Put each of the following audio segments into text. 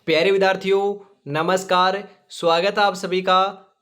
प्यारे विद्यार्थियों, नमस्कार। स्वागत है आप सभी का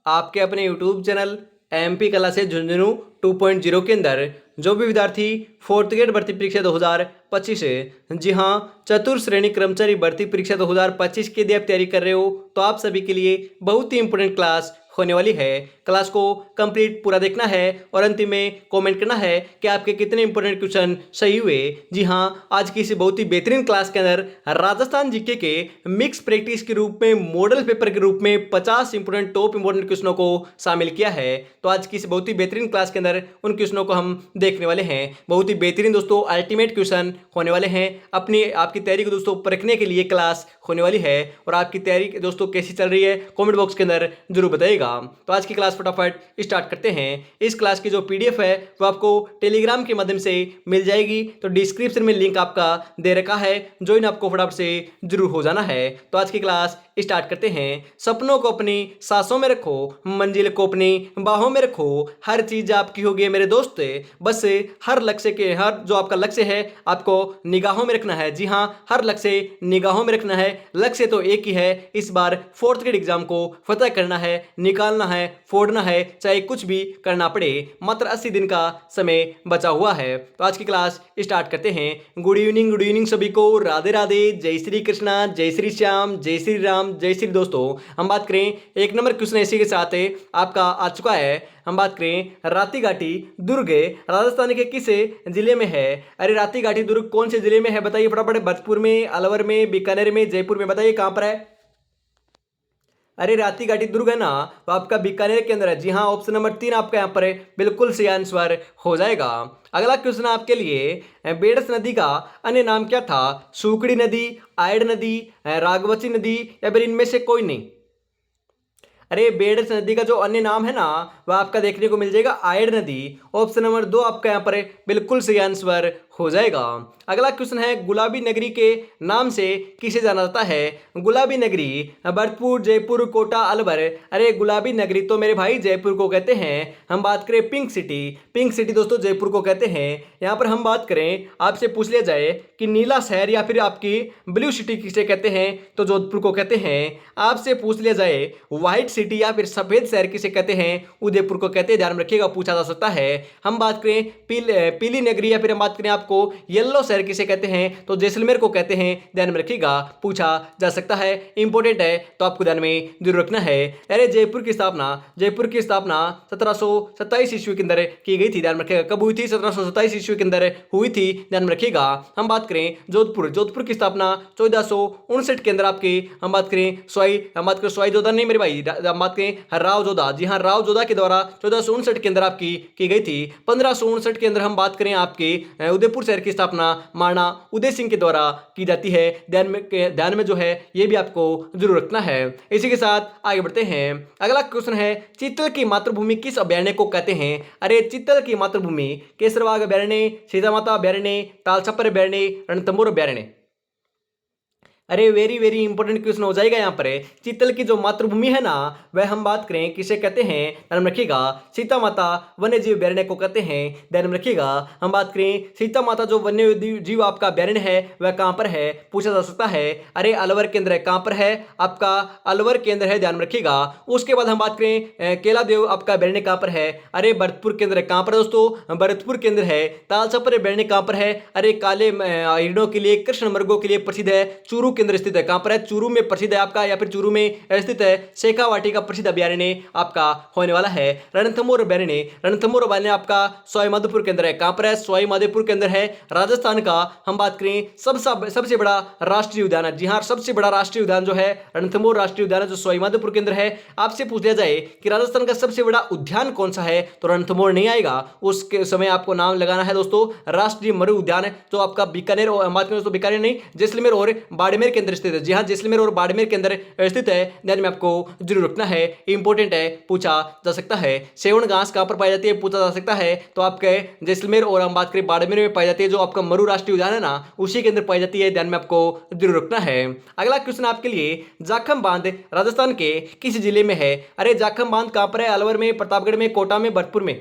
आपके अपने YouTube channel MP classes Jhunjhunu 2.0 के अंदर। जो भी विद्यार्थी फोर्थ ग्रेड भर्ती परीक्षा 2025 है, जी हाँ, चतुर्थ श्रेणी कर्मचारी भर्ती परीक्षा 2025 की यदि आप तैयारी कर रहे हो तो आप सभी के लिए बहुत ही इंपॉर्टेंट क्लास होने वाली है। क्लास को कंप्लीट पूरा देखना है और अंतिम में कमेंट करना है कि आपके कितने इंपॉर्टेंट क्वेश्चन सही हुए। जी हाँ, आज की इस बहुत ही बेहतरीन क्लास के अंदर राजस्थान जीके के मिक्स प्रैक्टिस के रूप में मॉडल पेपर के रूप में 50 इंपॉर्टेंट टॉप इंपॉर्टेंट क्वेश्चनों को शामिल किया है। तो आज की इस बहुत ही बेहतरीन क्लास के अंदर उन क्वेश्चनों को हम देखने वाले हैं। बहुत ही बेहतरीन दोस्तों अल्टीमेट क्वेश्चन होने वाले हैं। अपनी आपकी तैयारी को दोस्तों परखने के लिए क्लास होने वाली है और आपकी तैयारी दोस्तों कैसी चल रही है कमेंट बॉक्स के अंदर जरूर बताइएगा। तो आज की क्लास फटाफट स्टार्ट करते हैं। इस क्लास की जो पीडीएफ है वो आपको टेलीग्राम के माध्यम से मिल जाएगी। तो डिस्क्रिप्शन में लिंक आपका दे रखा है, ज्वाइन आपको फटाफट से जरूर हो जाना है। तो आज की क्लास स्टार्ट करते हैं। सपनों को अपनी सांसों में रखो, मंजिल को अपनी बाहों में रखो, हर चीज आपकी होगी मेरे दोस्त। बस हर लक्ष्य के हर जो आपका लक्ष्य है आपको निगाहों में रखना है। जी हाँ, हर लक्ष्य निगाहों में रखना है। लक्ष्य तो एक ही है, इस बार फोर्थ ग्रेड एग्जाम को फतह करना है, निकालना है, फोड़ना है, चाहे कुछ भी करना पड़े। मात्र 80 दिन का समय बचा हुआ है। तो आज की क्लास स्टार्ट करते हैं। गुड इवनिंग सभी को। राधे राधे, जय श्री कृष्णा, जय श्री श्याम, जय श्री राम, जय श्री। दोस्तों हम बात करें एक नंबर क्वेश्चन इसी के साथ आपका आ चुका है। हम बात करें राती घाटी दुर्ग राजस्थान के किस जिले में है। अरे राती घाटी दुर्ग कौन से जिले में है बताइए फटाफट। भरतपुर में, अलवर में, बीकानेर में, जयपुर में, बताइए कहां पर है। अरे राती घाटी दुर्ग है ना, वो आपका बीकानेर के अंदर है। जी हाँ, ऑप्शन नंबर 3 आपका यहाँ पर बिल्कुल सही आंसर हो जाएगा। अगला क्वेश्चन आपके लिए बेडस नदी का अन्य नाम क्या था। सूकड़ी नदी, आयड नदी, रागवती नदी या फिर इनमें से कोई नहीं। अरे बेडस नदी का जो अन्य नाम है ना वह आपका देखने को मिल जाएगा आयड नदी। ऑप्शन नंबर 2 आपका यहाँ पर बिल्कुल सही आंसर हो जाएगा। अगला क्वेश्चन है गुलाबी नगरी के नाम से किसे जाना जाता है। गुलाबी नगरी भरतपुर, जयपुर, कोटा, अलवर। अरे गुलाबी नगरी तो मेरे भाई जयपुर को कहते हैं। हम बात करें पिंक सिटी, पिंक सिटी दोस्तों जयपुर को कहते हैं। यहाँ पर हम बात करें आपसे पूछ लिया जाए कि नीला शहर या फिर आपकी ब्लू सिटी किसे कहते हैं तो जोधपुर को कहते हैं। आपसे पूछ लिया जाए व्हाइट सिटी या फिर सफेद शहर किसे कहते हैं, उदयपुर को कहते हैं। ध्यान में रखिएगा, पूछा जा सकता है। हम बात करें पीली नगरी या फिर हम बात करें आपको येलो शहर किसे कहते हैं तो जैसलमेर को कहते हैं। ध्यान में रखिएगा, पूछा जा सकता है, इंपॉर्टेंट है तो आपको ध्यान में जरूर रखना है। अरे जयपुर की स्थापना 1727 ईस्वी के अंदर की गई थी। ध्यान में रखिएगा, कब हुई थी, 1727 ईस्वी के अंदर हुई थी। ध्यान में रखिएगा। हम बात करें जोधपुर की स्थापना 1459 के अंदर आपकी हम बात करें स्वाई जोधा नहीं मेरे भाई, हम बात करें राव जोधा। जी हाँ, राव जोधा के द्वारा 1459 के अंदर आपकी की गई थी। 1559 के अंदर हम बात करें आपके उदयपुर शहर की स्थापना महाराणा उदय सिंह के द्वारा की जाती है। ध्यान में जो है ये भी आपको जरूर रखना है। इसी के साथ आगे बढ़ते हैं। अगला क्वेश्चन है चित्तल की मातृभूमि किस अभ्यारण्य को कहते हैं। अरे चित्तल की मातृभूमि केसरबाग अभ्यारण्य, सीता माता अभ्यारण्य, तालछपर अभ्यारण्य, रणथंभौर अभ्यारण्य। अरे वेरी वेरी इंपॉर्टेंट क्वेश्चन हो जाएगा यहाँ पर। चित्तल की जो मातृभूमि है ना वह हम बात करें किसे कहते हैं, ध्यान में रखिएगा, सीता माता वन्य जीव अभ्यारण्य को कहते हैं। ध्यान में रखिएगा। हम बात करें सीता माता जो वन्य जीव आपका अभ्यारण्य है वह कहाँ पर है, पूछा जा सकता है। अरे अलवर केंद्र है, कहाँ पर है, आपका अलवर केंद्र है। ध्यान में रखिएगा। उसके बाद हम बात करें केला देव आपका अभ्यारण्य कहाँ पर है। अरे भरतपुर केंद्र है, कहाँ पर दोस्तों, भरतपुर केंद्र है। तालछपर अभ्यारण्य कहाँ पर है, अरे काले हिरणों के लिए, कृष्ण मृगों के लिए प्रसिद्ध है, चूरू केंद्र स्थित है। कहां पर है, चूरू में प्रसिद्ध है आपका, या फिर चूरू में स्थित है। शेखावाटी का प्रसिद्ध अभ्यारण्य आपका होने वाला है रणथंभौर अभ्यारण्य आपका सवाई माधोपुर के अंदर है। कहां पर है, सवाई माधोपुर के अंदर है, राजस्थान का। हम बात करें सबसे बड़ा राष्ट्रीय उद्यान है। जी हाँ, सबसे बड़ा राष्ट्रीय उद्यान जो है रणथंभौर राष्ट्रीय उद्यान है जो सवाई माधोपुर के अंदर है। आपसे पूछ लिया जाए कि राजस्थान का सबसे बड़ा उद्यान कौन सा है तो रणथंभौर नहीं आएगा। उसके समय आपको नाम लगाना है दोस्तों राष्ट्रीय मरु उद्यान है जो आपका बीकानेर और बात करें दोस्तों बीकानेर नहीं, जैसलमेर और बाड़मेर के अंदर स्थित है। जी हाँ, जैसलमेर और बाड़मेर के अंदर स्थित है। ध्यान में आपको जरूर रखना है, इंपॉर्टेंट है, पूछा जा सकता है। सेवन घास कहां पर पाई जाती है, पूछा जा सकता है। तो आपके जैसलमेर और हम बात करें बाड़मेर में पाई जाती है, जो आपका मरु राष्ट्रीय उद्यान है ना उसी के अंदर पाई जाती है। ध्यान में आपको जरूर रखना है। अगला क्वेश्चन आपके लिए जाखम बांध राजस्थान के किस जिले में है। अरे जाखम बांध कहां पर है, अलवर में, प्रतापगढ़ में, कोटा में, भरतपुर में।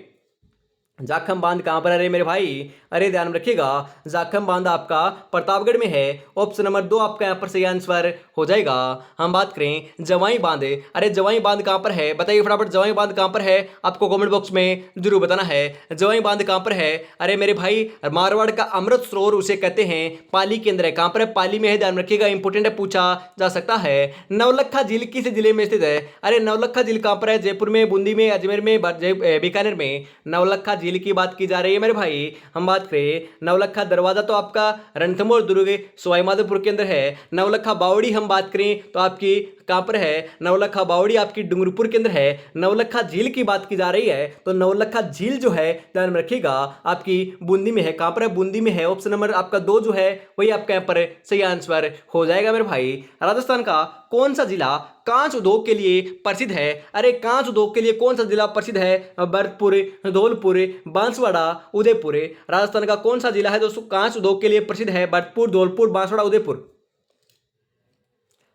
जाखम बांध कहां पर है रे मेरे भाई, अरे ध्यान में रखिएगा, जाखम बांध आपका प्रतापगढ़ में है। ऑप्शन नंबर 2 आपका यहाँ पर सही आंसर हो जाएगा। हम बात करें जवाई बांध, अरे जवाई बांध कहाँ पर है बताइए फटाफट, जवाई बांध कहाँ पर है आपको कमेंट बॉक्स में जरूर बताना है। जवाई बांध कहाँ पर है? अरे मेरे भाई मारवाड़ का अमृत सरोवर उसे कहते हैं, पाली के अंदर है। कहाँ पर है? पाली में है, ध्यान रखिएगा, इंपोर्टेंट है, पूछा जा सकता है। नवलखा झील किस जिले में स्थित है? अरे नवलखा झील कहाँ पर है? जयपुर में, बूंदी में, अजमेर में, बीकानेर में। नवलखा झील की बात की जा रही है मेरे भाई। हम बात करें नवलखा दरवाजा तो आपका रणथंभौर दुर्ग सवाईमाधोपुर के अंदर है। नवलखा बावड़ी हम बात करें तो आपकी कहां पर है? नवलखा बावड़ी आपकी डूंगरपुर के अंदर है। नवलखा झील की बात की जा रही है तो नवलखा झील जो है ध्यान में रखिएगा आपकी बूंदी में है। कहां पर है? बूंदी में है। ऑप्शन नंबर आपका 2 जो है वही आपका यहाँ पर सही आंसर हो जाएगा मेरे भाई। राजस्थान का कौन सा जिला कांच उद्योग के लिए प्रसिद्ध है? अरे कांच उद्योग के लिए कौन सा जिला प्रसिद्ध है? भरतपुर, धौलपुर, बांसवाड़ा, उदयपुर। राजस्थान का कौन सा जिला है दोस्तों कांच उद्योग के लिए प्रसिद्ध है? भरतपुर, धौलपुर, बांसवाड़ा, उदयपुर।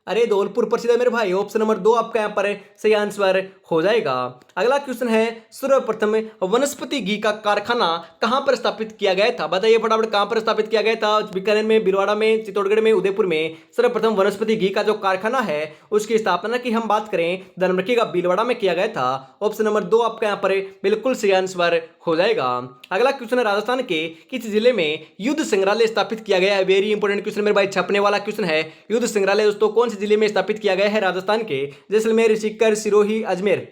अरे धौलपुर प्रसिद्ध है मेरे भाई। ऑप्शन नंबर 2 आपका यहाँ पर सही आंसर हो जाएगा। अगला क्वेश्चन है, सर्वप्रथम वनस्पति घी का कारखाना कहां पर स्थापित किया गया था? बताइए फटाफट, कहां पर स्थापित किया गया था? बीकानेर में, भीलवाड़ा में, चित्तौड़गढ़ में, उदयपुर में। सर्वप्रथम वनस्पति घी का जो कारखाना है उसकी स्थापना की हम बात करें, ध्यान रखिएगा, भीलवाड़ा में किया गया था। ऑप्शन नंबर 2 आपका यहाँ पर बिल्कुल सही आंसर हो जाएगा। अगला क्वेश्चन है, राजस्थान के किस जिले में युद्ध संग्रहालय स्थापित किया गया है? वेरी इंपोर्टेंट क्वेश्चन मेरे भाई, छपने वाला क्वेश्चन है। युद्ध संग्रहालय दोस्तों कौन से जिले में स्थापित किया गया है? राजस्थान के। जैसलमेर, सीकर, सिरोही, अजमेर।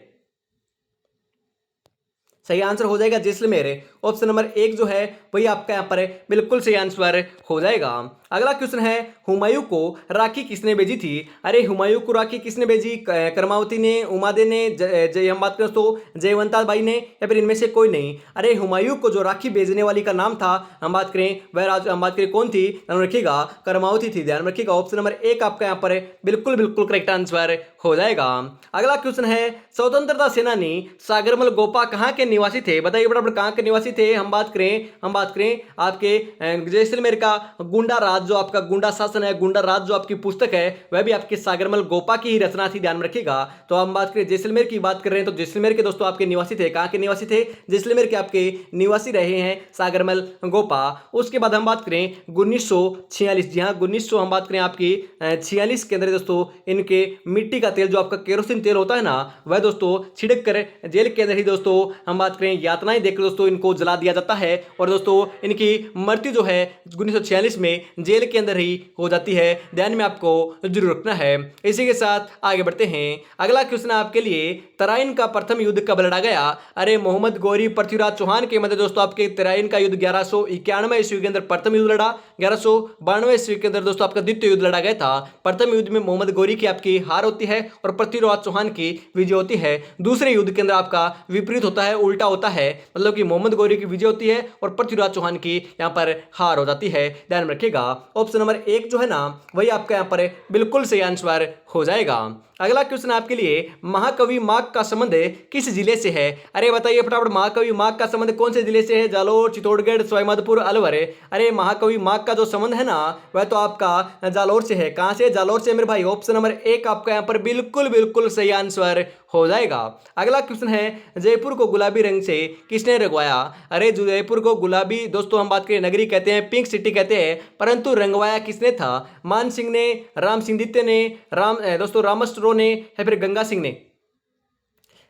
सही आंसर हो जाएगा जैसलमेर। ऑप्शन नंबर 1 जो है वही आपका यहाँ पर बिल्कुल सही आंसर हो जाएगा। अगला क्वेश्चन है, हुमायूं को राखी किसने भेजी थी? अरे हुमायूं को राखी किसने भेजी? करमावती ने, उमादे ने, हम बात करें तो जयवंता बाई ने, या फिर इनमें से कोई नहीं? अरे हुमायूं को जो राखी भेजने वाली का नाम था हम बात करें हम बात करें कौन थी? ध्यान रखिएगा, करमावती थी। ध्यान रखिएगा, ऑप्शन नंबर 1 आपका यहाँ पर बिल्कुल बिल्कुल करेक्ट आंसर हो जाएगा। अगला क्वेश्चन है, स्वतंत्रता सेनानी सागरमल गोपा कहाँ के निवासी थे? बताइए बराबर, कहाँ के निवासी थे? हम बात करें आपके जैसलमेर का गुंडा राज, जो आपका गुंडा शासन है, गुंडा राज जो आपकी पुस्तक है वह भी आपके सागरमल गोपा की ही रचना थी, ध्यान रखिएगा। तो हम बात करें जैसलमेर की बात कर रहे हैं तो जैसलमेर के दोस्तों आपके निवासी थे। कहाँ के निवासी थे? जैसलमेर के आपके निवासी रहे हैं सागरमल गोपा। उसके बाद हम बात करें 1946, जी हाँ 1900 हम बात करें आपकी 46 के अंदर दोस्तों इनके मिट्टी का तेल जो आपका केरोसिन तेल होता है ना, वह दोस्तों छिड़क कर जेल के अंदर ही दोस्तों हम बात करें यातनाएं देकर दोस्तों इनको जला दिया जाता है। और दोस्तों इनकी मृत्यु जो है 1946 में जेल के अंदर ही हो जाती है, ध्यान में आपको जरूर रखना है। इसी के साथ आगे बढ़ते हैं। अगला क्वेश्चन आपके लिए, तराइन का प्रथम युद्ध कब लड़ा गया? अरे मोहम्मद गौरी, पृथ्वीराज चौहान के मध्य दोस्तों आपके तराइन का युद्ध 1191 ईस्वी के अंदर प्रथम युद्ध लड़ा। 1192 ईस्वी के अंदर दोस्तों आपका द्वितीय युद्ध लड़ा गया था। प्रथम युद्ध में मोहम्मद गौरी की आपकी हार होती है और पृथ्वीराज चौहान की विजय होती है। दूसरे युद्ध के अंदर आपका विपरीत होता है, उल्टा होता है, मतलब कि मोहम्मद गौरी की विजय होती है और पृथ्वीराज चौहान की यहाँ पर हार हो जाती है, ध्यान में रखिएगा। ऑप्शन नंबर 1 जो है ना वही आपका यहाँ पर बिल्कुल सही आंसर हो जाएगा। अगला क्वेश्चन आपके लिए, महाकवि माघ का संबंध किस जिले से है? अरे बताइए फटाफट, महाकवि माघ का संबंध कौन से जिले से है? जालोर, चित्तौड़गढ़, सवाईमाधोपुर, अलवर। अरे महाकवि माघ का जो संबंध है ना वह तो आपका जालोर से है। कहां से? जालोर से मेरे भाई। ऑप्शन नंबर 1 आपका यहाँ पर बिल्कुल बिल्कुल सही आंसर हो जाएगा। अगला क्वेश्चन है, जयपुर को गुलाबी रंग से किसने रंगवाया? अरे जयपुर को गुलाबी दोस्तों हम बात करें नगरी कहते हैं, पिंक सिटी कहते हैं, परंतु रंगवाया किसने था? मान सिंह ने, राम सिंह दित्य ने, दोस्तों रामस्ट्रो ने, या फिर गंगा सिंह ने?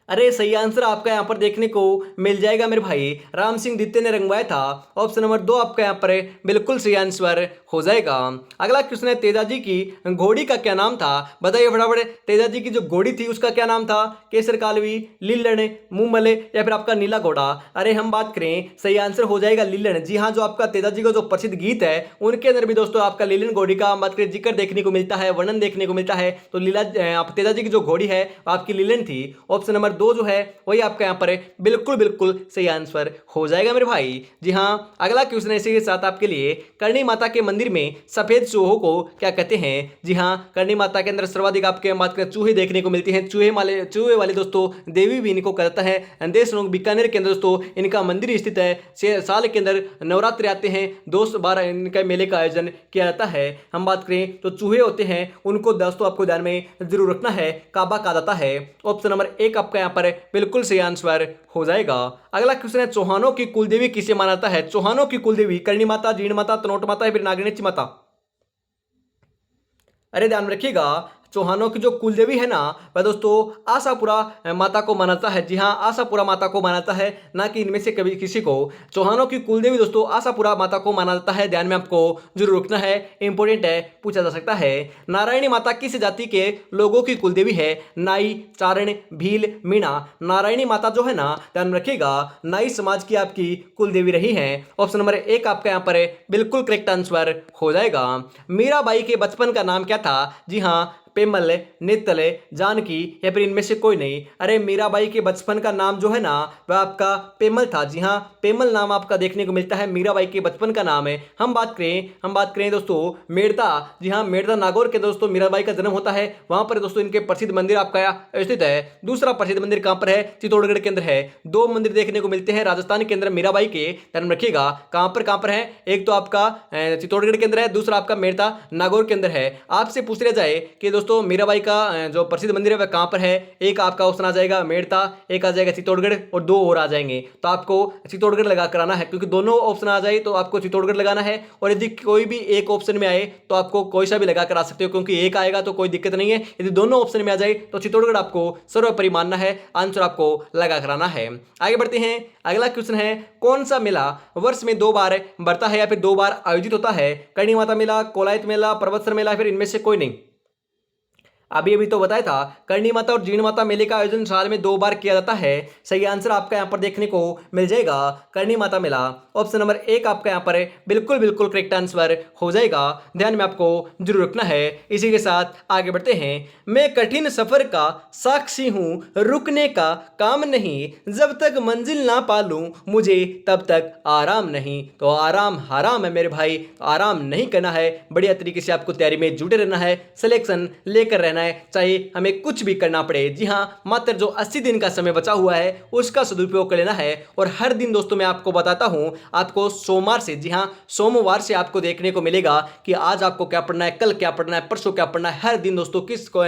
अरे सही आंसर आपका यहाँ पर देखने को मिल जाएगा मेरे भाई, राम सिंह दित्य ने रंगवाया था। ऑप्शन नंबर 2 आपका यहाँ पर बिल्कुल सही आंसर हो जाएगा। अगला क्वेश्चन है, तेजाजी की घोड़ी का क्या नाम था? बताइए फटाफट, तेजाजी की जो घोड़ी थी उसका क्या नाम था? केसर कालवी, लीलण, मुंहमले, या फिर आपका नीला घोड़ा? अरे हम बात करें सही आंसर हो जाएगा लीलण। जी हाँ, जो आपका तेजाजी का जो प्रसिद्ध गीत है उनके अंदर भी दोस्तों आपका लीलण घोड़ी का बात करें जिक्र देखने को मिलता है, वर्णन देखने को मिलता है। तो तेजाजी की जो घोड़ी है आपकी लीलण थी। ऑप्शन नंबर 2 जो है वही आपका यहाँ पर बिल्कुल बिल्कुल सही आंसर हो जाएगा मेरे भाई। जी हाँ, अगला क्वेश्चन इसी के साथ आपके लिए, करणी माता के मंदिर में सफेद चूहों को क्या कहते हैं? जी हाँ, करणी माता के अंदर सर्वाधिक आपके बात करें चूहे देखने को मिलते हैं। चूहे वाले दोस्तों देवी भी इनको कहता है। देशनोक बीकानेर के अंदर दोस्तों इनका मंदिर स्थित है। साल के अंदर नवरात्रि आते हैं, 2 बार इनका मेले का आयोजन किया जाता है। हम बात करें तो चूहे होते हैं उनको दोस्तों आपको ध्यान में जरूर रखना है, काबा कहा जाता है। ऑप्शन नंबर 1 आपका यहाँ पर बिल्कुल सही आंसर हो जाएगा। अगला क्वेश्चन है, चौहानों की कुलदेवी किसे माना जाता है? चौहानों की कुलदेवी करणी माता, जीण माता, तनोट माता या फिर नागणिच माता? अरे ध्यान रखिएगा, चौहानों की जो कुलदेवी है ना वह दोस्तों आशापुरा माता को मानता है। जी हाँ, आशापुरा माता को मानता है, ना कि इनमें से कभी किसी को। चौहानों की कुलदेवी दोस्तों आशापुरा माता को माना जाता है। ध्यान में आपको जरूर रखना है, इंपॉर्टेंट है, पूछा जा सकता है। नारायणी माता किस जाति के लोगों की कुलदेवी है? नाई, चारण, भील, मीणा। नारायणी माता जो है ना, ध्यान रखिएगा, नाई समाज की आपकी कुलदेवी रही है। ऑप्शन नंबर 1 आपका यहाँ पर बिल्कुल करेक्ट आंसर हो जाएगा। मीराबाई के बचपन का नाम क्या था? जी हाँ, पेमल, नित्तल, जानकी या फिर इनमें से कोई नहीं। अरे मीराबाई के बचपन का नाम जो है ना वह आपका पेमल था। जी हाँ, पेमल नाम आपका देखने को मिलता है, मीराबाई के बचपन का नाम है। हम बात करें दोस्तों मेड़ता। जी हाँ, मेड़ता नागौर के दोस्तों मीराबाई का जन्म होता है। वहां पर दोस्तों इनके प्रसिद्ध मंदिर आपका स्थित है। दूसरा प्रसिद्ध मंदिर कहां पर है? चित्तौड़गढ़ के अंदर है। 2 मंदिर देखने को मिलते हैं राजस्थान के अंदर मीराबाई के, ध्यान रखिएगा। कहां पर है? एक तो आपका चित्तौड़गढ़ के अंदर है, दूसरा आपका मेड़ता नागौर के अंदर है। आपसे पूछ लिया जाए कि दोस्तों मीराबाई का जो प्रसिद्ध मंदिर है वह कहां पर है? एक आपका ऑप्शन आ जाएगा मेड़ता, एक आ जाएगा चित्तौड़गढ़ और 2 और आ जाएंगे। तो आपको चित्तौड़गढ़ लगा कर आना है, क्योंकि दोनों ऑप्शन आ जाए तो आपको चित्तौड़गढ़ लगाना है। और यदि कोई भी एक ऑप्शन में आए तो आपको कोई सा भी लगा कर आ सकते हो, क्योंकि एक आएगा तो कोई दिक्कत नहीं है। यदि दोनों ऑप्शन में आ जाए तो चित्तौड़गढ़ आपको सर्वोपरि मानना है, आंसर आपको लगा कर आना है। आगे बढ़ते हैं। अगला क्वेश्चन है, कौन सा मेला वर्ष में 2 बार बढ़ता है या फिर 2 बार आयोजित होता है? करणी माता मेला, कोलायत मेला, पर्वतसर मेला, फिर इनमें से कोई नहीं। अभी अभी तो बताया था, करणी माता और जीण माता मेले का आयोजन साल में 2 बार किया जाता है। सही आंसर आपका यहाँ पर देखने को मिल जाएगा, करणी माता मेला। ऑप्शन नंबर 1 आपका यहाँ पर बिल्कुल बिल्कुल करेक्ट आंसर हो जाएगा। ध्यान में आपको जरूर रखना है। इसी के साथ आगे बढ़ते हैं। मैं कठिन सफर का साक्षी हूं, रुकने का काम नहीं, जब तक मंजिल ना पालूं मुझे तब तक आराम नहीं। तो आराम हराम है मेरे भाई, आराम नहीं करना है। बढ़िया तरीके से आपको तैयारी में जुटे रहना है, सिलेक्शन लेकर रहना है, चाहे हमें कुछ भी करना पड़े। जी हाँ, मात्र जो 80 दिन का समय बचा हुआ है उसका सदुपयोग कर लेना है। और हर दिन दोस्तों मैं आपको बताता हूं, आपको सोमवार से, जी हाँ सोमवार से आपको देखने को मिलेगा कि आज आपको क्या पढ़ना है, कल क्या पढ़ना है, परसों क्या पढ़ना है। हर दिन दोस्तों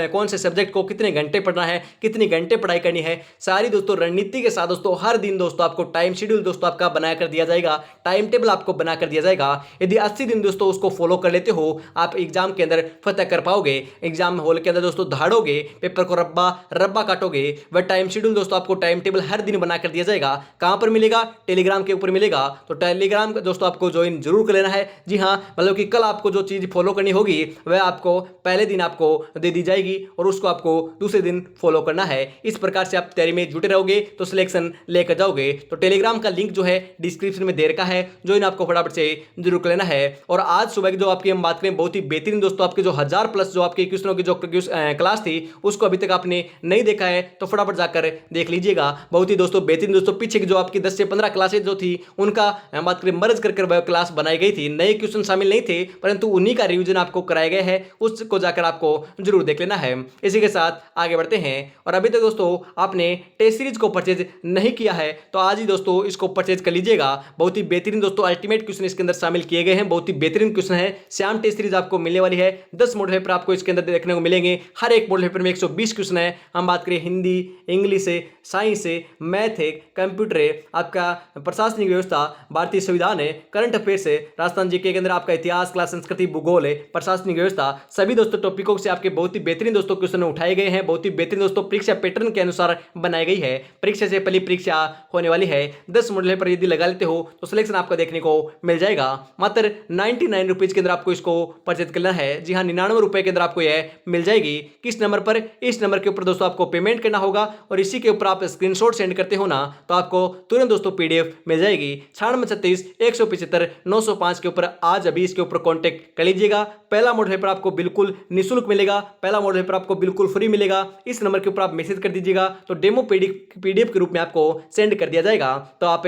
कौन से सब्जेक्ट को कितने घंटे पढ़ना है, कितने घंटे पढ़ाई करनी है, सारी दोस्तों रणनीति के साथ दोस्तों हर दिन दोस्तों आपको टाइम शेड्यूल दोस्तों आपका बना कर दिया जाएगा, टाइम टेबल आपको बना कर दिया जाएगा। यदि 80 दिन दोस्तों उसको फॉलो कर लेते हो, आप एग्जाम के अंदर फतह कर पाओगे। एग्जाम हॉल के अंदर दोस्तों दहाड़ोगे, पेपर को रब्बा रब्बा काटोगे। वह टाइम शेड्यूल दोस्तों आपको टाइम टेबल हर दिन बना कर दिया जाएगा। कहां पर मिलेगा? टेलीग्राम के ऊपर मिलेगा। तो टेलीग्राम दोस्तों आपको ज्वाइन जरूर कर लेना है। जी हाँ, मतलब कि कल आपको जो चीज फॉलो करनी होगी वह आपको पहले दिन आपको दे दी जाएगी और उसको आपको दूसरे दिन फॉलो करना है। इस प्रकार से आप तैयारी में जुटे रहोगे तो सिलेक्शन लेकर जाओगे। तो टेलीग्राम का लिंक जो है डिस्क्रिप्शन में दे रखा है, ज्वाइन आपको फटाफट से जरूर कर लेना है। और आज सुबह की जो आपकी हम बात करें, बहुत ही बेहतरीन दोस्तों आपके जो 1000+ जो आपके क्वेश्चनों की जो क्लास थी उसको अभी तक आपने नहीं देखा है तो फटाफट जाकर देख लीजिएगा। बहुत ही दोस्तों बेहतरीन दोस्तों पीछे की जो आपकी 10 से 15 क्लासेज जो थी उनका हम बात करें मर्ज कर वह क्लास बनाई गई थी। नए क्वेश्चन शामिल नहीं थे, परंतु उन्हीं का रिवीजन आपको कराया गया है, उसको जाकर आपको जरूर देख लेना है। इसी के साथ आगे बढ़ते हैं। और अभी तक दोस्तों आपने टेस्ट सीरीज को परचेज नहीं किया है तो आज ही दोस्तों इसको परचेज कर लीजिएगा। बहुत ही बेहतरीन दोस्तों अल्टीमेट क्वेश्चन इसके अंदर शामिल किए गए हैं, बहुत ही बेहतरीन क्वेश्चन है। श्याम टेस्ट सीरीज आपको मिलने वाली है। 10 मॉडल पेपर आपको इसके अंदर देखने को मिलेंगे। हर एक मॉडल पेपर में 120 क्वेश्चन है। हम बात करें हिंदी, इंग्लिश से, साइंस से, मैथ है, कंप्यूटर है, आपका प्रशासनिक व्यवस्था, भारतीय संविधान है, करंट अफेयर्स है, राजस्थान जीके के अंदर आपका इतिहास, कला, संस्कृति, भूगोल है, प्रशासनिक व्यवस्था, सभी दोस्तों टॉपिकों से आपके बहुत ही बेहतरीन दोस्तों क्वेश्चन उठाए गए हैं। बहुत ही बेहतरीन दोस्तों परीक्षा पैटर्न के अनुसार बनाई गई है। परीक्षा से पहले परीक्षा होने वाली है। 10 मॉडल पर यदि लगा लेते हो तो सिलेक्शन आपको देखने को मिल जाएगा। मात्र 99 रुपीज के अंदर आपको इसको परचेज करना है। जी हाँ, 99 रुपए के अंदर आपको यह मिल जाएगी। किस नंबर पर? इस नंबर के ऊपर दोस्तों आपको पेमेंट करना होगा और इसी के ऊपर आप स्क्रीनशॉट सेंड करते हो ना तो आपको तुरंत दोस्तों पीडीएफ मिल जाएगी। 9636 175 905 के ऊपर आज अभी इसके ऊपर कांटेक्ट कर लीजिएगा। पहला मॉडल पेपर आपको बिल्कुल निःशुल्क मिलेगा, पहला मॉडल पेपर आपको बिल्कुल फ्री मिलेगा। इस नंबर के ऊपर आप मैसेज कर दीजिएगा तो डेमो पीडीएफ के रूप में आपको सेंड कर दिया जाएगा। तो आप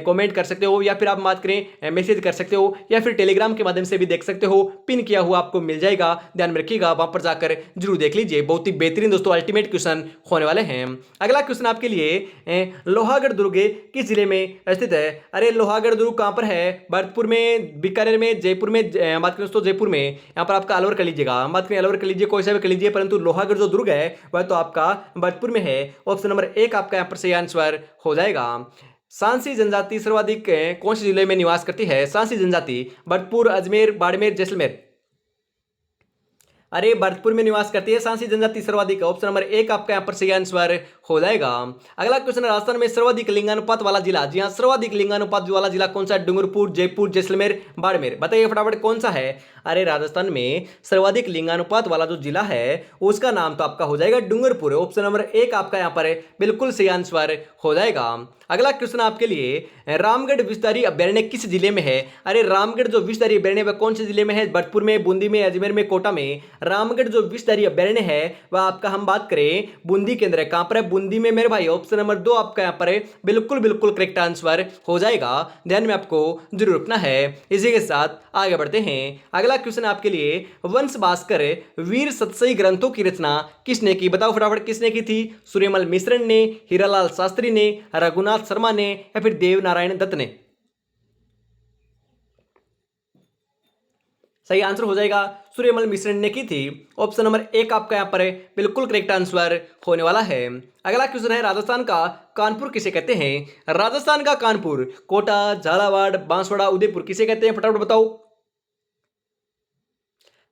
कमेंट कर सकते हो या फिर आप बात करें मैसेज कर सकते हो या फिर टेलीग्राम के माध्यम से भी देख सकते हो। पिन किया हुआ आपको मिल जाएगा, ध्यान में रखिएगा, वहां पर जाकर जरूर देख लीजिए, बहुत ही बेहतरीन दोस्तों अल्टीमेट क्वेश्चन होने वाले हैं। अगला क्वेश्चन आपके लिए, लोहागढ़ दुर्ग किस जिले में स्थित है? अरे लोहागढ़ दुर्ग कहाँ पर है? भरतपुर में, बीकानेर में, जयपुर में, बात करें दोस्तों जयपुर में, यहाँ पर आपका अलवर कर लीजिएगा, हम बात करें अलवर कर लीजिए, कोई सा भी कर लीजिए, परंतु लोहागढ़ जो दुर्ग है वह तो आपका भरतपुर में है। ऑप्शन नंबर 1 आपका यहाँ पर सही आंसर हो जाएगा। सांसी जनजाति सर्वाधिक कौन से जिले में निवास करती है? सांसी जनजाति भरतपुर, अजमेर, बाड़मेर, जैसलमेर। अरे भरतपुर में निवास करती है सांसी जनजाति सर्वाधिक। ऑप्शन नंबर 1 आपका यहाँ पर सही आंसर हो जाएगा। अगला क्वेश्चन है, राजस्थान में सर्वाधिक लिंगानुपात वाला जिला। जी हाँ, सर्वाधिक लिंगानुपात वाला जिला कौन सा है? डूंगरपुर, जयपुर, जैसलमेर, बाड़मेर। बताइए फटाफट कौन सा है? अरे राजस्थान में सर्वाधिक लिंगानुपात वाला जो जिला है उसका नाम तो आपका हो जाएगा डूंगरपुर। ऑप्शन नंबर 1 आपका यहाँ पर बिल्कुल सही आंसर हो जाएगा। अगला क्वेश्चन आपके लिए, रामगढ़ विषधारी अभ्यारण्य किस जिले में है? अरे रामगढ़ जो विषधारी अभ्यारण्य वह कौन से जिले में है? भरतपुर में, बूंदी में, अजमेर में, कोटा में। रामगढ़ जो विषधारी अभ्यारण्य है वह आपका हम बात करें बूंदी के अंदर है। कहां पर है? बूंदी में मेरे भाई। ऑप्शन नंबर 2 आपका यहाँ पर बिल्कुल बिल्कुल करेक्ट आंसर हो जाएगा, ध्यान में आपको जरूर रखना है। इसी के साथ आगे बढ़ते हैं। अगला क्वेश्चन आपके लिए, वंश भास्कर वीर सतसई ग्रंथों की रचना किसने की? बताओ फटाफट किसने की थी? सूर्यमल मिश्रण ने, हीरालाल शास्त्री ने, रघुनाथ शर्मा ने, या फिर देव नारायण दत्त ने? सही आंसर हो जाएगा सूर्यमल मिश्रण ने की थी। ऑप्शन नंबर 1 आपका यहाँ पर बिल्कुल करेक्ट आंसर होने वाला है। अगला क्वेश्चन है, राजस्थान का कानपुर किसे कहते हैं? राजस्थान का कानपुर कोटा, झालावाड़, बांसवाड़ा, उदयपुर किसे कहते हैं? फटाफट बताओ।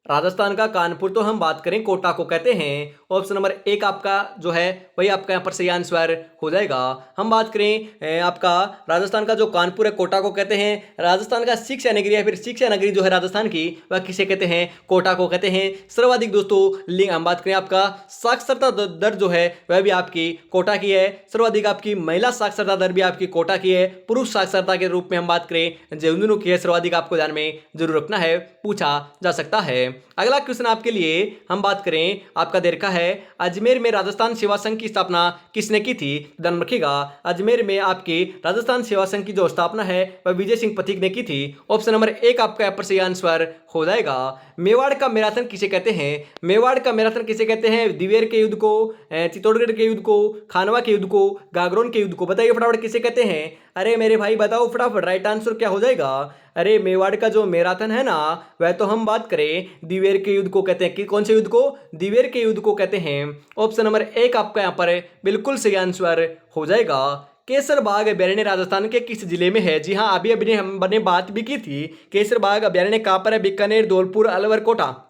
राजस्थान का कानपुर तो हम बात करें कोटा को कहते हैं। ऑप्शन नंबर 1 आपका जो है वही आपका यहाँ पर सही आंसर हो जाएगा। हम बात करें आपका राजस्थान का जो कानपुर है कोटा को कहते हैं। राजस्थान का शिक्षा नगरी है, फिर शिक्षा नगरी जो है राजस्थान की वह किसे कहते हैं? कोटा को कहते हैं। सर्वाधिक दोस्तों हम बात करें आपका साक्षरता दर जो है वह भी आपकी कोटा की है। सर्वाधिक आपकी महिला साक्षरता दर भी आपकी कोटा की है। पुरुष साक्षरता के रूप में हम बात करें झुंझुनू की है। सर्वाधिक आपको ध्यान में जरूर रखना है, पूछा जा सकता है। अगला क्वेश्चन आपके लिए हम बात करें आपका देर का है, अजमेर में राजस्थान सेवा संघ की स्थापना किसने की थी? ध्यान रखिएगा, अजमेर में आपकी राजस्थान सेवा संघ की जो स्थापना है वह विजय सिंह पथिक ने की थी। ऑप्शन नंबर 1 आपका यहाँ पर सही आंसर हो जाएगा। मेवाड़ का मैराथन किसे कहते हैं? मेवाड़ का मैराथन किसे कहते हैं? दिवेर के युद्ध को, चित्तौड़गढ़ के युद्ध को, खानवा के युद्ध को, गागरोन के युद्ध को। बताइए फटाफट किसे कहते हैं? अरे मेरे भाई बताओ फटाफट, राइट आंसर क्या हो जाएगा? अरे मेवाड़ का जो मैराथन है ना वह तो हम बात करें दिवेर के युद्ध को कहते हैं। कि कौन से युद्ध को? दिवेर के युद्ध को कहते हैं। ऑप्शन नंबर 1 आपका यहाँ पर बिल्कुल सही आंसर हो जाएगा। केसर बाग अभ्यारण्य राजस्थान के किस जिले में है? जी हाँ, अभी अभी हमने बात भी की थी। केसर बाग अभ्यारण्य कहाँ पर है? बीकानेर, धौलपुर, अलवर, कोटा।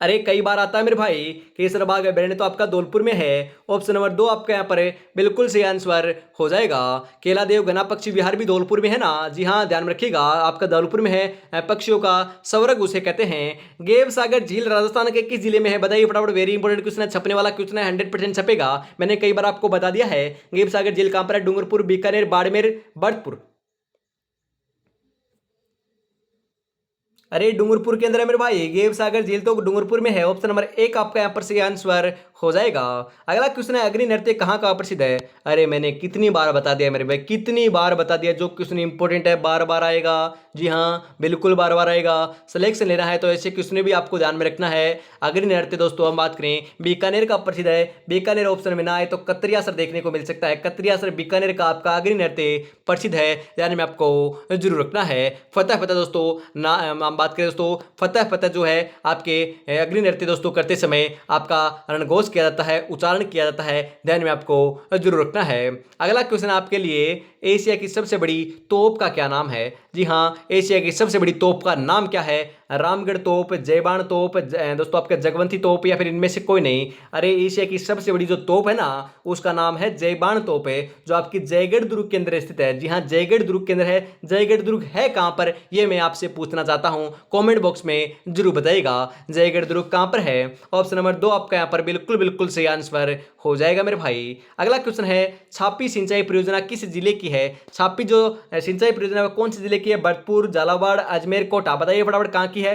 अरे कई बार आता है मेरे भाई, केसर बाग अभ्यारण्य तो आपका धौलपुर में है। ऑप्शन नंबर 2 आपका यहाँ पर बिल्कुल सही आंसर हो जाएगा। केला देव घना पक्षी विहार भी धौलपुर में है ना? जी हाँ, ध्यान में रखिएगा, आपका धौलपुर में है। पक्षियों का स्वर्ग उसे कहते हैं। गेव सागर झील राजस्थान के किस जिले में है? बताइए फटाफट, वेरी इंपॉर्टेंट क्वेश्चन है, छपने वाला क्वेश्चन है, 100% छपेगा। मैंने कई बार आपको बता दिया है। गेव सागर झील कहाँ पर है? डूंगरपुर, बीकानेर, बाड़मेर, भरतपुर। अरे डूंगरपुर के अंदर है मेरे भाई, गेव सागर झील तो डूंगरपुर में है। ऑप्शन नंबर 1 आपका यहाँ पर सही आंसर हो जाएगा। अगला क्वेश्चन है, अग्नि नृत्य कहाँ का प्रसिद्ध है? अरे मैंने कितनी बार बता दिया मेरे भाई, कितनी बार बता दिया। जो क्वेश्चन इंपॉर्टेंट है बार बार आएगा। जी हाँ, बिल्कुल बार बार आएगा। सिलेक्शन लेना है तो ऐसे क्वेश्चन भी आपको ध्यान में रखना है। अग्नि नृत्य दोस्तों हम बात करें बीकानेर का प्रसिद्ध है। बीकानेर ऑप्शन में ना आए तो कतरियासर देखने को मिल सकता है। कतरियासर बीकानेर का आपका अग्नि नृत्य प्रसिद्ध है, ध्यान में आपको जरूर रखना है। फतेह फतेह दोस्तों ना हम बात करें दोस्तों, फतेह फतेह जो है आपके अग्नि नृत्य दोस्तों करते समय आपका रणघोष किया जाता है, उच्चारण किया जाता है, ध्यान में आपको जरूर रखना है। अगला क्वेश्चन आपके लिए, एशिया की सबसे बड़ी तोप का क्या नाम है? जी हाँ, एशिया की सबसे बड़ी तोप का नाम क्या है? रामगढ़ तोप, जयबाण तोप, दोस्तों आपका जगवंती तोप, या फिर इनमें से कोई नहीं। अरे एशिया की सबसे बड़ी जो तोप है ना उसका नाम है जयबाण तोप है, जो आपकी जयगढ़ दुर्ग के अंदर स्थित है। जी हाँ, जयगढ़ दुर्ग के अंदर है। जयगढ़ दुर्ग है कहां पर, यह मैं आपसे पूछना चाहता हूं, कमेंट बॉक्स में जरूर बताइएगा। जयगढ़ दुर्ग कहां पर है? ऑप्शन नंबर 2 आपका यहां पर बिल्कुल बिल्कुल सही आंसर हो जाएगा मेरे भाई। अगला क्वेश्चन है, छापी सिंचाई परियोजना किस जिले की है? छापी जो सिंचाई परियोजना कौन से जिले की है? भरतपुर, झालावाड़, अजमेर, कोटा। बताइए फटाफट कहां की है?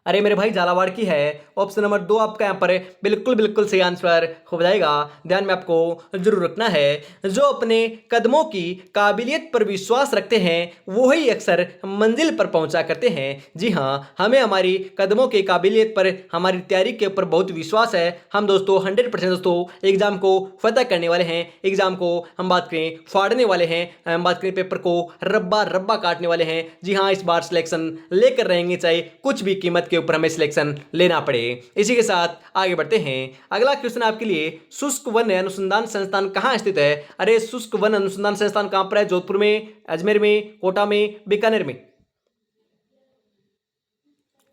अरे मेरे भाई झालावाड़ की है। ऑप्शन नंबर 2 आपका यहाँ पर बिल्कुल बिल्कुल सही आंसर हो जाएगा। ध्यान में आपको जरूर रखना है, जो अपने कदमों की काबिलियत पर विश्वास रखते हैं वही अक्सर मंजिल पर पहुंचा करते हैं। जी हाँ, हमें हमारी कदमों की काबिलियत पर, हमारी तैयारी के ऊपर बहुत विश्वास है। हम दोस्तों 100% दोस्तों एग्जाम को फतह करने वाले हैं। एग्जाम को हम बात करें फाड़ने वाले हैं, हम बात करें पेपर को रब्बा रब्बा काटने वाले हैं। जी हाँ, इस बार सिलेक्शन लेकर रहेंगे, चाहे कुछ भी कीमत के ऊपर हमें सिलेक्शन लेना पड़े। इसी के साथ आगे बढ़ते हैं। अगला क्वेश्चन आपके लिए, शुष्क वन अनुसंधान संस्थान कहाँ स्थित है? अरे शुष्क वन अनुसंधान संस्थान कहाँ पर है? जोधपुर में, अजमेर में, कोटा में, बीकानेर में?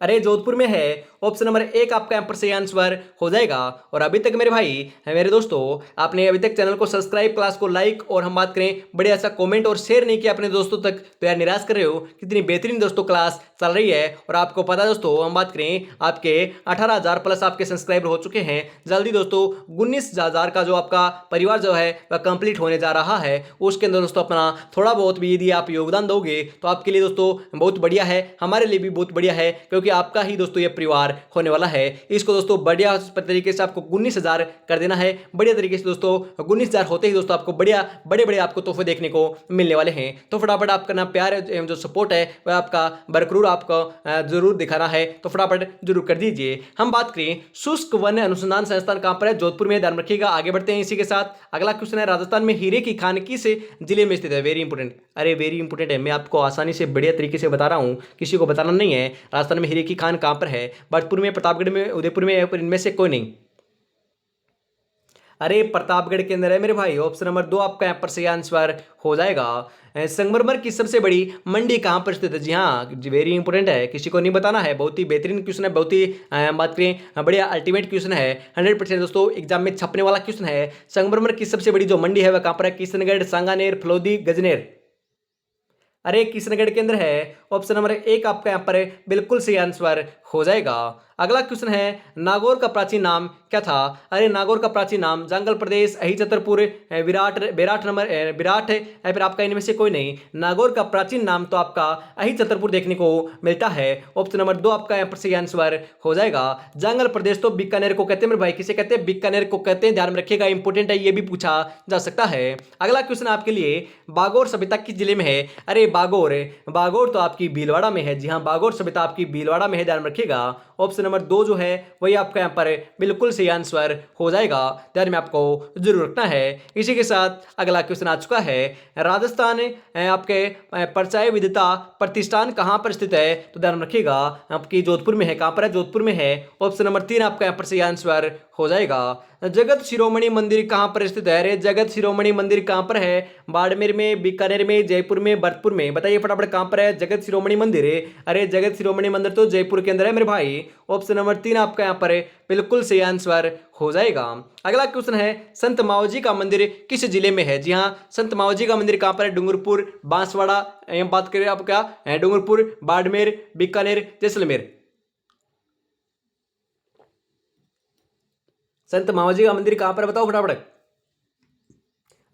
अरे जोधपुर में है। ऑप्शन नंबर 1 आपका यहाँ पर सही आंसर हो जाएगा। और अभी तक मेरे भाई, मेरे दोस्तों, आपने अभी तक चैनल को सब्सक्राइब, क्लास को लाइक और हम बात करें बड़े ऐसा कमेंट और शेयर नहीं किया अपने दोस्तों तक, तो यार निराश कर रहे हो। कितनी बेहतरीन दोस्तों क्लास चल रही है। और आपको पता है दोस्तों, हम बात करें आपके 18,000 प्लस आपके सब्सक्राइबर हो चुके हैं। जल्दी दोस्तों 19,000 का जो आपका परिवार जो है वह कंप्लीट होने जा रहा है। उसके अंदर दोस्तों अपना थोड़ा बहुत भी यदि आप योगदान दोगे तो आपके लिए दोस्तों बहुत बढ़िया है, हमारे लिए भी बहुत बढ़िया है, क्योंकि आपका ही दोस्तों ये परिवार होने वाला है। इसको दोस्तों बढ़िया तरीके से आपको 19,000 कर देना है। बढ़िया तरीके से दोस्तों 19,000 होते ही दोस्तों आपको बढ़िया बड़े बड़े आपको तोहफे देखने को मिलने वाले हैं। तो फटाफट आपका ना प्यार एवं जो सपोर्ट है वह आपका बरकरार आपको जरूर दिखाना है, तो फटाफट जरूर कर दीजिए। हम बात करें शुष्क वन अनुसंधान संस्थान कहां पर है? जोधपुर में, ध्यान रखिएगा। आगे बढ़ते हैं इसी के साथ। अगला क्वेश्चन है, राजस्थान में हीरे की खान किस जिले में स्थित है? वेरी इंपोर्टेंट, अरे वेरी इंपोर्टेंट है। मैं आपको आसानी से बढ़िया तरीके से बता रहा हूं, किसी को बताना नहीं है। राजस्थान में हीरे की खान कहां पर है? भरतपुर में, प्रतापगढ़ में, उदयपुर में, इनमें से कोई नहीं। अरे प्रतापगढ़ के अंदर है मेरे भाई। ऑप्शन नंबर 2 आपका यहाँ पर सही आंसर हो जाएगा। संगमरमर की सबसे बड़ी मंडी कहाँ पर स्थित है? जी हाँ, वेरी इंपोर्टेंट है, किसी को नहीं बताना है। बहुत ही बेहतरीन क्वेश्चन है, बहुत ही बात करें बढ़िया अल्टीमेट क्वेश्चन है। 100% दोस्तों एग्जाम में छपने वाला क्वेश्चन है। संगमरमर की सबसे बड़ी जो मंडी है वह कहाँ पर है? किशनगढ़, सांगानेर, फलोदी, गजनेर? अरे किशनगढ़ के अंदर है। ऑप्शन नंबर 1 आपका यहाँ पर बिल्कुल सही आंसर हो जाएगा। अगला क्वेश्चन है, नागौर का प्राचीन नाम क्या था? अरे नागौर का प्राचीन नाम जंगल प्रदेश, अहि छतरपुर, विराट, विराट नंबर विराट है, या फिर आपका इनमें से कोई नहीं। नागौर का प्राचीन नाम तो आपका अहि छतरपुर देखने को मिलता है। ऑप्शन नंबर 2 आपका यहाँ पर सही आंसर हो जाएगा। जंगल प्रदेश तो बीकानेर को कहते हैं मेरे भाई। किसे कहते हैं? बीकानेर को कहते हैं। ध्यान में रखिएगा, इंपोर्टेंट है, ये भी पूछा जा सकता है। अगला क्वेश्चन आपके लिए, बागौर सभ्यता किस जिले में है? अरे बागौर, बागौर तो आपकी भीलवाड़ा में है। जी हाँ, बागौर सभ्यता आपकी भीलवाड़ा में है, ध्यान रखिएगा। ऑप्शन नंबर 2 जो है वही आपका यहाँ पर बिल्कुल सही आंसर हो जाएगा। ध्यान में आपको जरूर रखना है। इसी के साथ अगला क्वेश्चन आ चुका है, राजस्थान आपके परचाय विद्या प्रतिष्ठान कहाँ पर स्थित है? तो ध्यान रखिएगा, आपकी जोधपुर में है। कहाँ पर है? जोधपुर में है। ऑप्शन नंबर 3 आपका यहाँ पर सही आंसर हो जाएगा। जगत शिरोमणि मंदिर कहाँ पर स्थित है? अरे जगत शिरोमणि मंदिर कहाँ पर है? बाड़मेर में, बीकानेर में, जयपुर में, भरतपुर में? बताइए फटाफट कहाँ पर है जगत शिरोमणि मंदिर? अरे जगत शिरोमणि मंदिर तो जयपुर के अंदर है मेरे भाई। ऑप्शन नंबर 3 आपका यहाँ पर बिल्कुल सही आंसर हो जाएगा। अगला क्वेश्चन है, संत मावजी का मंदिर किस जिले में है? जी हाँ, संत मावजी का मंदिर कहाँ पर है? डूंगरपुर, बांसवाड़ा, बात करें आप क्या, डूंगरपुर, बाड़मेर, बीकानेर, जैसलमेर? संत मावजी का मंदिर कहां पर, बताओ फटाफट।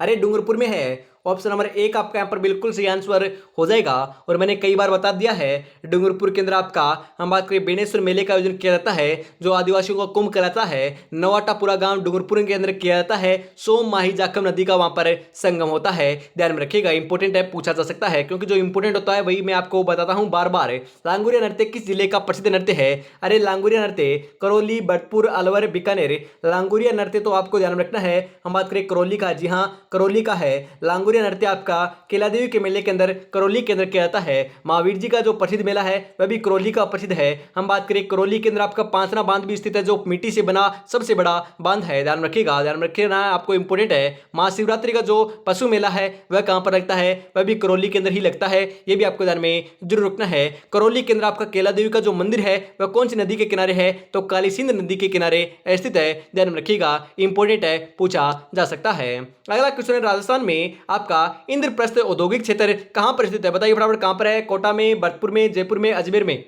अरे डूंगरपुर में है। ऑप्शन नंबर 1 आपका यहाँ पर बिल्कुल सही आंसर हो जाएगा। और मैंने कई बार बता दिया है, डूंगरपुर के अंदर आपका हम बात करें बेणेश्वर मेले का आयोजन किया जाता है, जो आदिवासियों का कुंभ कहलाता है। नवाटापुरा गांव डूंगरपुर के अंदर किया जाता है। सोम माही जाखम नदी का वहां पर संगम होता है। ध्यान में रखिएगा, इंपोर्टेंट है, पूछा जा सकता है, क्योंकि जो इंपोर्टेंट होता है वही मैं आपको बताता हूँ बार बार। लांगुरिया नृत्य किस जिले का प्रसिद्ध नृत्य है? अरे लांगुरिया नृत्य करौली, भरतपुर, अलवर, बीकानेर? लांगुरिया नृत्य तो आपको ध्यान रखना है, हम बात करें करौली का। जी हाँ, करौली का है। लांगुरिया नृत्य आपका केला देवी के मेले के अंदर करौली के अंदर किया जाता है। महावीर जी का जो प्रसिद्ध मेला है वह भी करौली का प्रसिद्ध है। हम बात करें करौली के अंदर आपका पांचना बांध भी स्थित है, जो मिट्टी से बना सबसे बड़ा बांध है। ध्यान रखिएगा, ध्यान रखिएगा, आपको इंपोर्टेंट है। महाशिवरात्रि का जो पशु मेला है वह कहां पर लगता है? वह भी करौली के अंदर ही लगता है। यह भी आपको ध्यान में जरूर रखना है। करौली के अंदर आपका केला देवी का जो मंदिर है वह कौन सी नदी के किनारे है? तो काली सिंध नदी के किनारे स्थित है। ध्यान में रखिएगा, इंपोर्टेंट है, पूछा जा सकता है। अगला क्वेश्चन है, राजस्थान में आपका इंद्रप्रस्थ औद्योगिक क्षेत्र कहां पर स्थित है? बताइए फटाफट कहां पर है? कोटा में, भरतपुर में, जयपुर में, अजमेर में?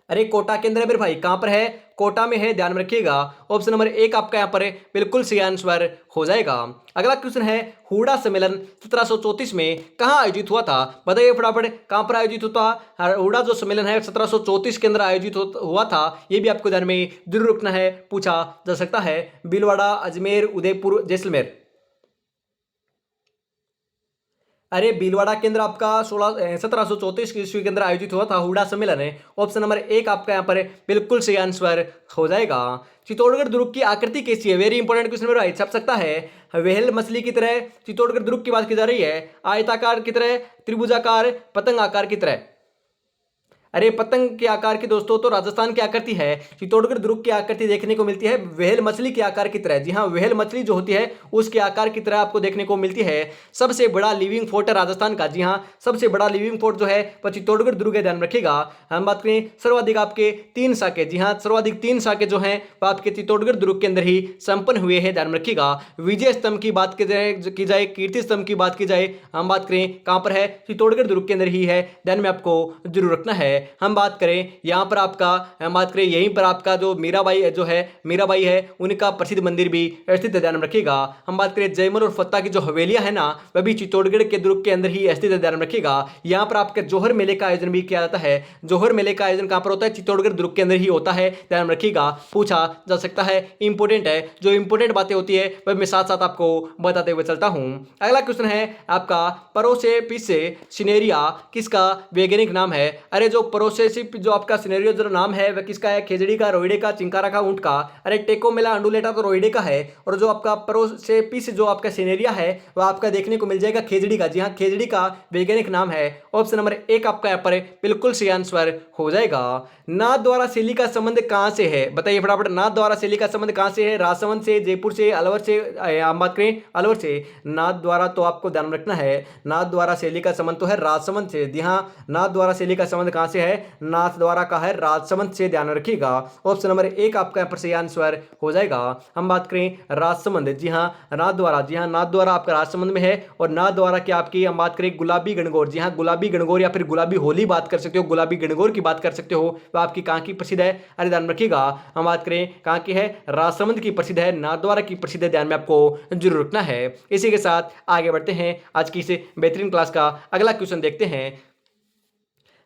अरे कोटा केंद्र है मेरे भाई, कहां पर है? कोटा में है, ध्यान में रखिएगा। ऑप्शन नंबर एक आपका यहां पर बिल्कुल सही आंसर हो जाएगा। अगला क्वेश्चन है, हुड़ा सम्मेलन 1734 में कहां आयोजित हुआ था? बताइए फटाफट, कहां पर आयोजित हुआ था? हुड़ा जो सम्मेलन है 1734 के अंदर आयोजित हुआ था, यह भी आपको ध्यान में जरूर रखना है, पूछा जा सकता है। भीलवाड़ा, अजमेर, उदयपुर, जैसलमेर। अरे भीलवाड़ा केंद्र आपका 1734 ईस्वी के अंदर आयोजित हुआ था हुड़ा सम्मेलन है। ऑप्शन नंबर एक आपका यहाँ पर बिल्कुल सही आंसर हो जाएगा। चित्तौड़गढ़ दुर्ग की आकृति कैसी है? वेरी इंपॉर्टेंट क्वेश्चन मेरे भाई, छप सकता है। व्हेल मछली की तरह चित्तौड़गढ़ दुर्ग की बात की जा रही है, आयताकार की तरह, त्रिभुजाकार, पतंग आकार की तरह। अरे पतंग के आकार की दोस्तों तो राजस्थान की आकृति है, चित्तौड़गढ़ दुर्ग की आकृति देखने को मिलती है व्हेल मछली के आकार की तरह। जी हाँ, व्हेल मछली जो होती है उसके आकार की तरह आपको देखने को मिलती है। सबसे बड़ा लिविंग फोर्ट है राजस्थान का। जी हाँ, सबसे बड़ा लिविंग फोर्ट जो है वह चित्तौड़गढ़ दुर्ग है, ध्यान रखिएगा। हम बात करें सर्वाधिक आपके 3 साके, जी हाँ सर्वाधिक 3 साके जो हैं वह आपके चित्तौड़गढ़ दुर्ग के अंदर ही संपन्न हुए हैं, ध्यान रखिएगा। विजय स्तंभ की बात की जाए, कीर्ति स्तंभ की बात की जाए, हम बात करें कहां पर है? चित्तौड़गढ़ दुर्ग के अंदर ही है, ध्यान में आपको जरूर रखना है। हम बात करें यहाँ पर आपका, हम बात करें यहीं पर आपका जो मीराबाई जो है, मीराबाई है उनका प्रसिद्ध मंदिर भी स्थित है, ध्यान रखिएगा। हम बात करें जयमल और फत्ता की जो हवेलियां है ना, वह भी चित्तौड़गढ़ के दुर्ग के अंदर ही स्थित है, ध्यान रखिएगा। यहाँ पर आपके जोहर मेले का आयोजन भी किया जाता है। जोहर मेले का आयोजन कहां पर होता है? चित्तौड़गढ़ दुर्ग के अंदर ही होता है, ध्यान रखिएगा, पूछा जा सकता है। इंपोर्टेंट है, जो इंपोर्टेंट बातें होती है वह मैं साथ साथ आपको बताते हुए चलता हूं। अगला क्वेश्चन है आपका, परोसेपिस सिनेरिया किसका वैज्ञानिक नाम है? अरे जो परोसेसिप जो आपका सिनेरियो जो नाम है वह किसका है? खेजड़ी का, रोहिड़े का, चिंकारा का, ऊंट का? अरे टेकोमेला अंडुलेटा तो रोहिड़े का है, और जो आपका परोसेपिस जो आपका सिनेरिया है वह आपका देखने को मिल जाएगा खेजड़ी का। जी हाँ, खेजड़ी का वैज्ञानिक नाम है। ऑप्शन नंबर एक आपका यहाँ पर बिल्कुल सही आंसर हो जाएगा। नाथ द्वारा शैली का संबंध कहां से है? बताइए फटाफट, नाथ द्वारा शैली का संबंध कहां से है? राजसमंद से, जयपुर से, अलवर से, हम बात करें अलवर से। नाथ द्वारा तो आपको ध्यान रखना है, नाथ द्वारा शैली का संबंध तो है राजसमंद से। जी हाँ, नाथ द्वारा शैली का संबंध कहां से है? नाथ द्वारा का है राजसमंद से, ध्यान रखिएगा। ऑप्शन नंबर एक आपका यहाँ पर सही आंसर हो जाएगा। हम बात करें राजसमंद, जी हाँ नाथ द्वारा, जी हाँ नाथ द्वारा आपका राजसमंद में है। और नाथ द्वारा की आपकी हम बात करें गुलाबी गणगौर, जी हाँ गुलाबी गणगौर या फिर गुलाबी होली बात कर सकते हो, गुलाबी गणगौर की बात कर सकते हो, वह आपकी कहाँ की प्रसिद्ध है? अरे ध्यान रखिएगा, हम बात करें कहाँ की है? राजसमंद की प्रसिद्ध है, नाथ द्वारा की प्रसिद्ध है, ध्यान में आपको जरूर रखना है। इसी के साथ आगे बढ़ते हैं, आज की इस बेहतरीन क्लास का अगला क्वेश्चन देखते हैं।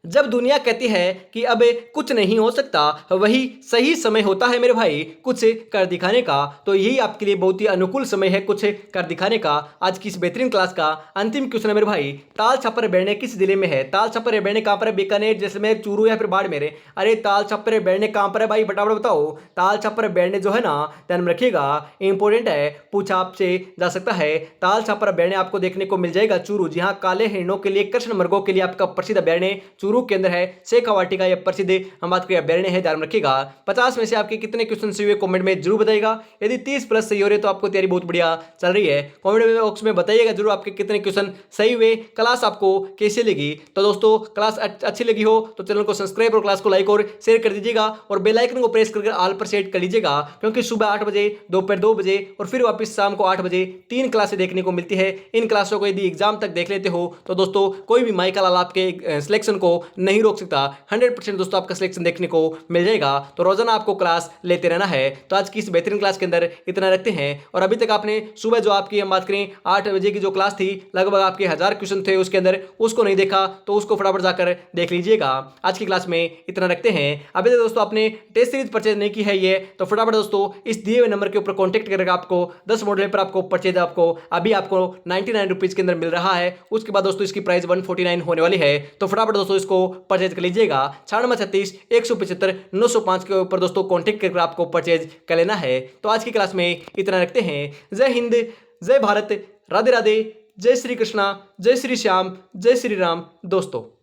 जब दुनिया कहती है कि अब कुछ नहीं हो सकता, वही सही समय होता है मेरे भाई कुछ कर दिखाने का। तो यही आपके लिए बहुत ही अनुकूल समय है कुछ कर दिखाने का। आज की इस बेहतरीन क्लास का अंतिम क्वेश्चन है मेरे भाई, ताल छपर बैठने किस जिले में है? ताल छपर बैठने कहां पर है? बीकानेर, जैसलमेर, चूरू या फिर बाड़मेर? अरे ताल छपर बैठने कहां पर है भाई, फटाफट बताओ। ताल छपर बैठने जो है ना, ध्यान में रखिएगा, इंपॉर्टेंट है, पूछा आपसे जा सकता है। ताल छपर बैठने आपको देखने को मिल जाएगा चूरू, जी हाँ काले हिरणों के लिए, कृष्ण मृगों के लिए आपका प्रसिद्ध बैठने चूरू के अंदर है। शेखा वाटिका यह प्रसिद्ध हम बात करें बैरने है, ध्यान रखिएगा। 50 में से आपके कितने क्वेश्चन सही हुए कमेंट में जरूर बताइएगा। यदि 30 प्लस सही हो रहे तो आपको तैयारी बहुत बढ़िया चल रही है। कमेंट बॉक्स में बताइएगा जरूर आपके कितने क्वेश्चन सही हुए, क्लास आपको कैसी लगी। तो दोस्तों क्लास अच्छी लगी हो तो चैनल को सब्सक्राइब और क्लास को लाइक और शेयर कर दीजिएगा, और बेल आइकन को प्रेस करके ऑल पर सेट कर लीजिएगा, क्योंकि सुबह 8 बजे, दोपहर 2 बजे और फिर वापस शाम को 8 बजे 3 क्लासें देखने को मिलती है। इन क्लासों को यदि एग्जाम तक देख लेते हो तो दोस्तों कोई भी माइकल लाल आपके सिलेक्शन को नहीं रोक सकता। 100% दोस्तों आपका सिलेक्शन देखने को मिल जाएगा। तो रोजाना आपको क्लास लेते रहना है। तो आज की इस बेहतरीन क्लास के अंदर इतना रखते हैं। और अभी तक आपने सुबह जो आपकी हम बात करें 8 बजे की जो क्लास थी, लगभग आपके 1000 क्वेश्चन थे उसके अंदर, उसको नहीं देखा तो उसको फटाफट जाकर देख लीजिएगा। आज की क्लास में इतना रखते हैं। अभी तक दोस्तों आपने टेस्ट सीरीज परचेज नहीं की है ये, तो फटाफट दोस्तों इस दिए हुए नंबर के ऊपर कॉन्टेक्ट करेगा, आपको 10 मॉडल पर आपको परचेज आपको अभी आपको 99 रुपीज के अंदर मिल रहा है। उसके बाद दोस्तों इसकी प्राइस 149 होने वाली है। तो फटाफट दोस्तों इसको परचेज कर लीजिएगा। 9636 175 905 के ऊपर दोस्तों कॉन्टेक्ट करके आपको परचेज कर लेना है। तो आज की क्लास में इतना रखते हैं। जय हिंद, जय भारत, राधे राधे, जय श्री कृष्णा, जय श्री श्याम, जय श्री राम दोस्तों।